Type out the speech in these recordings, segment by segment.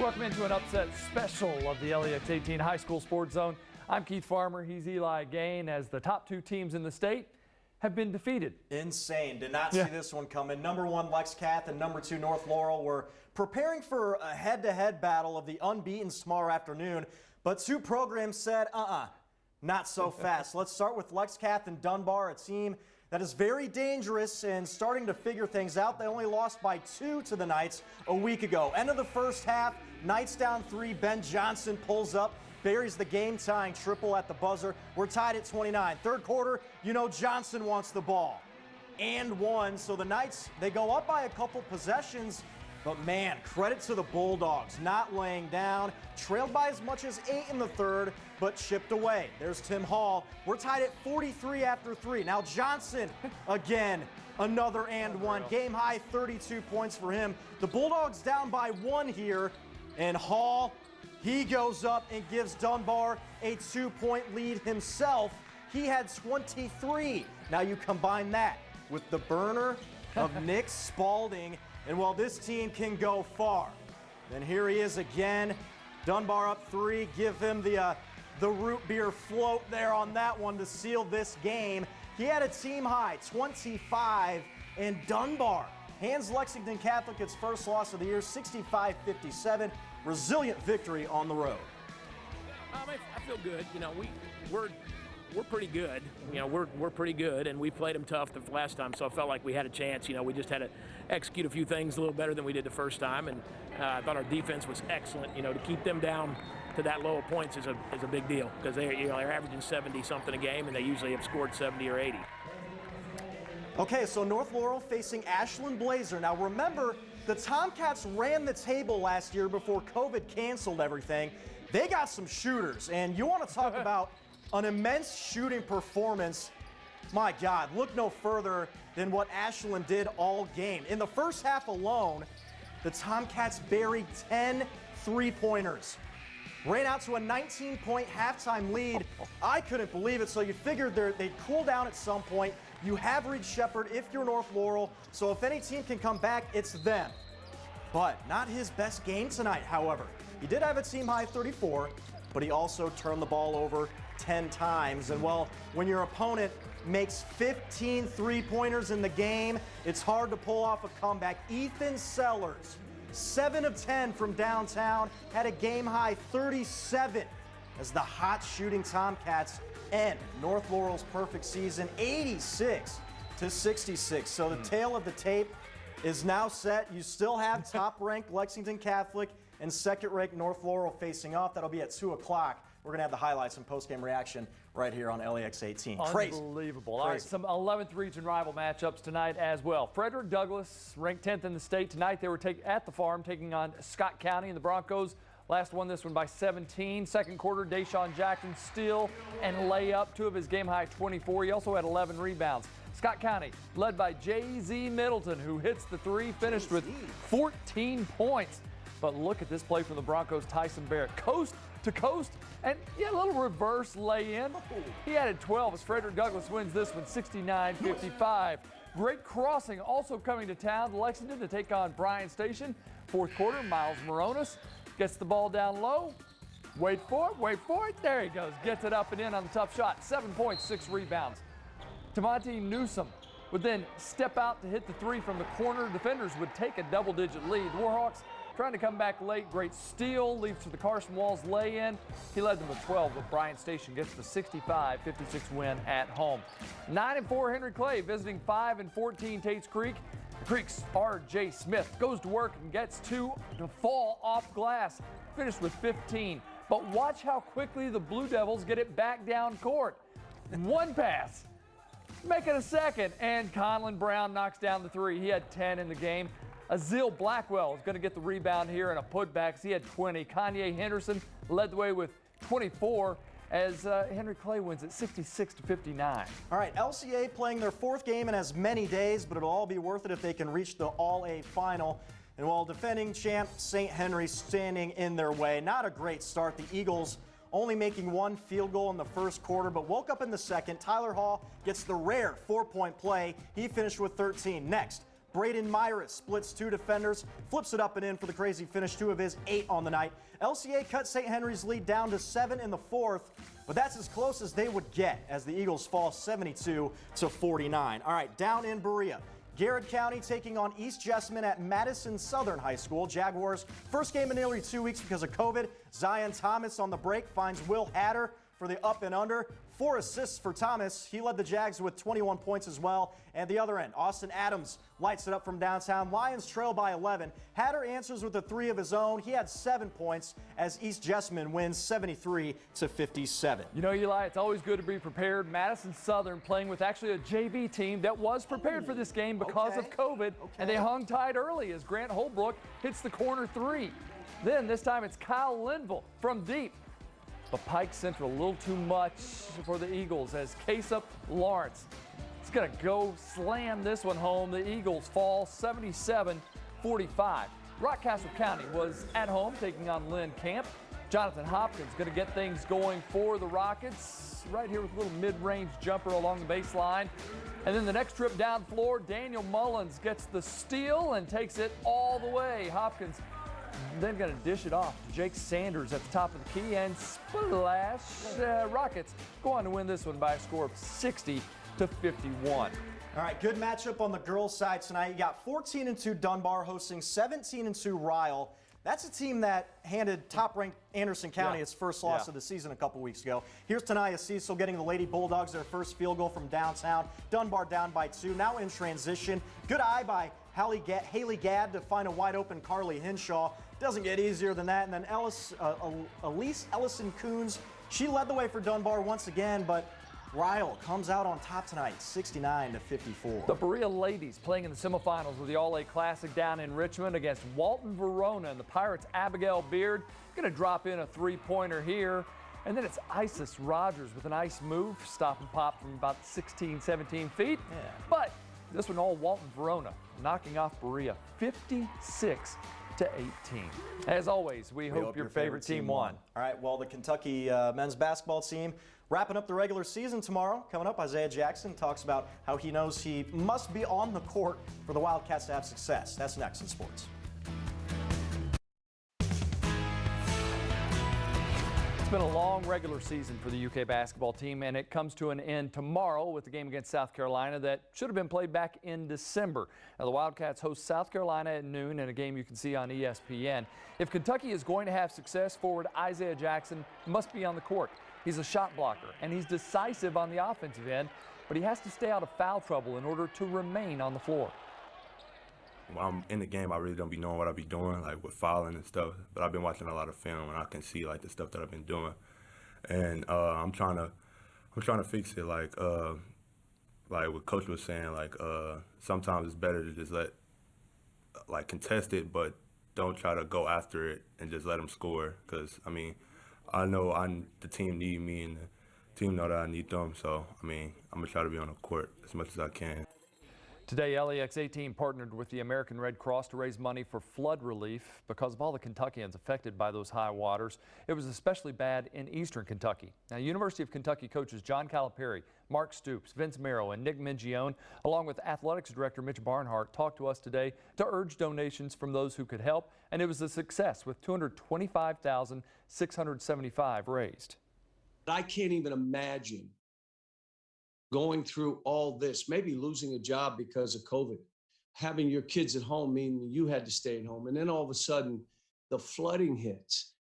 Welcome into an upset special of the LEX18 High School Sports Zone. I'm Keith Farmer. He's Eli Gain, as the top two teams in the state have been defeated. Insane. Did not see this one coming. Number 1 LEX18 and number 2 North Laurel were preparing for a head-to-head battle of the unbeaten tomorrow afternoon, but two programs said, not so fast. Let's start with LEX18 and Dunbar, a team that is very dangerous and starting to figure things out. They only lost by 2 to the Knights a week ago. End of the first half, Knights down 3. Ben Johnson pulls up, buries the game-tying triple at the buzzer. We're tied at 29. Third quarter, you know Johnson wants the ball. And 1. So the Knights, they go up by a couple possessions, but man, credit to the Bulldogs, not laying down. Trailed by as much as 8 in the third, but chipped away. There's Tim Hall. We're tied at 43 after 3. Now Johnson, again, another and 1. Game high, 32 points for him. The Bulldogs down by 1 here, and Hall, he goes up and gives Dunbar a 2-point lead himself. He had 23. Now you combine that with the burner of Nick Spalding, and while this team can go far, then here he is again. Dunbar up 3. Give him the root beer float there on that one to seal this game. He had a team high 25, and Dunbar hands Lexington Catholic its first loss of the year, 65-57. Resilient victory on the road. I feel good. You know, we're pretty good. You know, we're pretty good, and we played them tough the last time, so I felt like we had a chance. You know, we just had to execute a few things a little better than we did the first time, and I thought our defense was excellent. You know, to keep them down to that low of points is a big deal, because they're averaging 70-something a game, and they usually have scored 70 or 80. Okay, so North Laurel facing Ashland Blazer. Now remember, the Tomcats ran the table last year before COVID canceled everything. They got some shooters, and you want to talk about an immense shooting performance. My God, look no further than what Ashland did all game. In the first half alone, the Tomcats buried 10 three-pointers. Ran out to a 19-point halftime lead. I couldn't believe it, so you figured they'd cool down at some point. You have Reed Shepherd if you're North Laurel, so if any team can come back, it's them. But not his best game tonight, however. He did have a team-high 34, but he also turned the ball over 10 times. And well, when your opponent makes 15 three-pointers in the game, it's hard to pull off a comeback. Ethan Sellers, 7 of 10 from downtown, had a game-high 37 as the hot shooting Tomcats end North Laurel's perfect season, 86-66. So the tale of the tape is now set. You still have top-ranked Lexington Catholic and second-ranked North Laurel facing off. That'll be at 2 o'clock. We're going to have the highlights and post-game reaction right here on LEX18. Crazy. Unbelievable. All right, some 11th region rival matchups tonight as well. Frederick Douglass, ranked 10th in the state tonight. They were at the farm taking on Scott County, and the Broncos last won this one by 17. Second quarter, Deshaun Jackson steal and layup, 2 of his game-high 24. He also had 11 rebounds. Scott County, led by J.Z. Middleton, who hits the 3, finished with 14 points. But look at this play from the Broncos' Tyson Barrett. Coast to coast, and a little reverse lay-in. He added 12 as Frederick Douglass wins this one, 69-55. Great crossing also coming to town, Lexington to take on Bryan Station. Fourth quarter, Miles Moronis gets the ball down low. Wait for it. There he goes. Gets it up and in on the tough shot. 7 points, 6 rebounds. Tamonte Newsom would then step out to hit the 3 from the corner. Defenders would take a double-digit lead. Warhawks trying to come back late. Great steal leads to the Carson Walls lay-in. He led them with 12, but Bryan Station gets the 65-56 win at home. 9-4 Henry Clay visiting 5-14 Tates Creek. The Creek's R.J. Smith goes to work and gets 2 to fall off glass. Finished with 15. But watch how quickly the Blue Devils get it back down court. 1 pass. Make it a second, and Conlon Brown knocks down the 3. He had 10 in the game. Azil Blackwell is going to get the rebound here in a putback. He had 20. Kanye Henderson led the way with 24 as Henry Clay wins at 66-59. All right, LCA playing their 4th game in as many days, but it'll all be worth it if they can reach the All-A final. And while defending champ St. Henry standing in their way, not a great start. The Eagles only making 1 field goal in the first quarter, but woke up in the second. Tyler Hall gets the rare 4-point play. He finished with 13. Next, Braden Myris splits 2 defenders, flips it up and in for the crazy finish, 2 of his 8 on the night. LCA cut St. Henry's lead down to 7 in the 4th, but that's as close as they would get as the Eagles fall 72-49. All right, down in Berea. Garrett County taking on East Jessamine at Madison Southern High School. Jaguars' first game in nearly 2 weeks because of COVID. Zion Thomas on the break finds Will Hatter for the up and under. 4 assists for Thomas. He led the Jags with 21 points as well. And the other end, Austin Adams lights it up from downtown. Lions trail by 11. Hatter answers with a 3 of his own. He had 7 points as East Jessamine wins 73-57. You know, Eli, it's always good to be prepared. Madison Southern playing with actually a JV team that was prepared for this game because of COVID, and they hung tight early as Grant Holbrook hits the corner 3. Then this time it's Kyle Linville from deep. But Pike Central a little too much for the Eagles as Kaseup Lawrence is going to go slam this one home. The Eagles fall 77-45. Rockcastle County was at home taking on Lynn Camp. Jonathan Hopkins going to get things going for the Rockets right here with a little mid-range jumper along the baseline. And then the next trip down floor, Daniel Mullins gets the steal and takes it all the way. Hopkins then going to dish it off to Jake Sanders at the top of the key, and splash. Rockets go on to win this one by a score of 60-51. All right, good matchup on the girls' side tonight. You got 14-2 Dunbar hosting 17-2 Ryle. That's a team that handed top-ranked Anderson County its first loss of the season a couple weeks ago. Here's Tanaya Cecil getting the Lady Bulldogs their first field goal from downtown. Dunbar down by 2. Now in transition. Good eye by Haley Gadd to find a wide-open Carly Hinshaw. Doesn't get easier than that. And then Elise Ellison-Coons, she led the way for Dunbar once again, but Ryle comes out on top tonight, 69-54. The Berea ladies playing in the semifinals of the All-A Classic down in Richmond against Walton Verona, and the Pirates' Abigail Beard going to drop in a 3-pointer here. And then it's Isis Rogers with a nice move, stop and pop from about 16, 17 feet. Yeah. But this one all Walton Verona knocking off Berea 56-18. As always, we hope your favorite team won. All right, well, the Kentucky men's basketball team wrapping up the regular season tomorrow. Coming up, Isaiah Jackson talks about how he knows he must be on the court for the Wildcats to have success. That's next in sports. It's been a long regular season for the UK basketball team, and it comes to an end tomorrow with the game against South Carolina that should have been played back in December. Now, the Wildcats host South Carolina at noon in a game you can see on ESPN. If Kentucky is going to have success, forward Isaiah Jackson must be on the court. He's a shot blocker, and he's decisive on the offensive end, but he has to stay out of foul trouble in order to remain on the floor. When I'm in the game, I really don't be knowing what I be doing, like with fouling and stuff. But I've been watching a lot of film, and I can see like the stuff that I've been doing, and I'm trying to fix it. Like what Coach was saying, like sometimes it's better to just let contest it, but don't try to go after it and just let them score. Because I mean, I know the team need me, and the team know that I need them. So I mean, I'm gonna try to be on the court as much as I can. Today, LEX18 partnered with the American Red Cross to raise money for flood relief because of all the Kentuckians affected by those high waters. It was especially bad in eastern Kentucky. Now, University of Kentucky coaches John Calipari, Mark Stoops, Vince Merrow, and Nick Mingione, along with athletics director Mitch Barnhart, talked to us today to urge donations from those who could help, and it was a success with $225,675 raised. I can't even imagine going through all this, maybe losing a job because of COVID, having your kids at home, meaning you had to stay at home. And then all of a sudden, the flooding hits.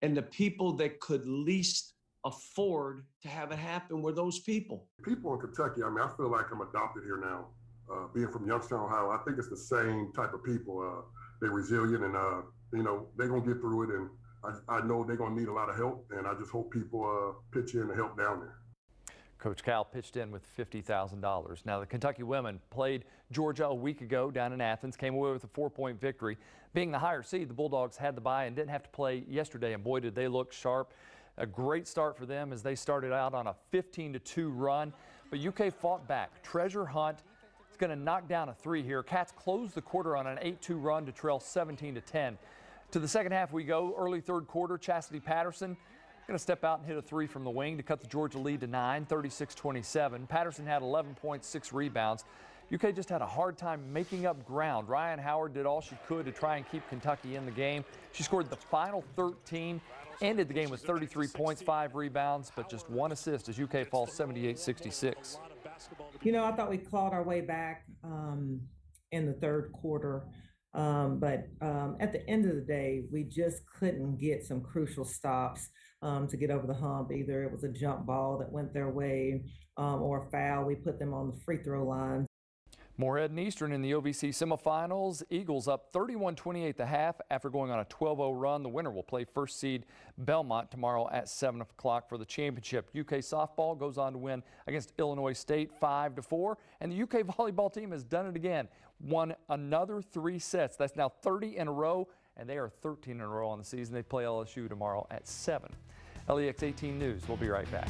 And the people that could least afford to have it happen were those people. People in Kentucky, I mean, I feel like I'm adopted here now. Being from Youngstown, Ohio, I think it's the same type of people. They're resilient and, they're going to get through it. And I know they're going to need a lot of help. And I just hope people pitch in to help down there. Coach Cal pitched in with $50,000. Now, the Kentucky women played Georgia a week ago down in Athens, came away with a 4-point victory. Being the higher seed, the Bulldogs had the bye and didn't have to play yesterday, and boy, did they look sharp. A great start for them as they started out on a 15-2 run, but UK fought back. Treasure Hunt is going to knock down a 3 here. Cats closed the quarter on an 8-2 run to trail 17-10. To the second half we go. Early third quarter, Chastity Patterson going to step out and hit a 3 from the wing to cut the Georgia lead to 9, 36-27. Patterson had 11.6 rebounds. UK just had a hard time making up ground. Ryan Howard did all she could to try and keep Kentucky in the game. She scored the final 13, ended the game with 33 points, 5 rebounds, but just 1 assist as UK falls 78-66. You know, I thought we clawed our way back in the third quarter. But at the end of the day, we just couldn't get some crucial stops to get over the hump. Either it was a jump ball that went their way or a foul. We put them on the free throw line. Moorhead and Eastern in the OVC semifinals. Eagles up 31-28 at the half after going on a 12-0 run. The winner will play first seed Belmont tomorrow at 7 o'clock for the championship. UK softball goes on to win against Illinois State 5-4. And the UK volleyball team has done it again. Won another 3 sets. That's now 30 in a row, and they are 13 in a row on the season. They play LSU tomorrow at 7. LEX18 News. We'll be right back.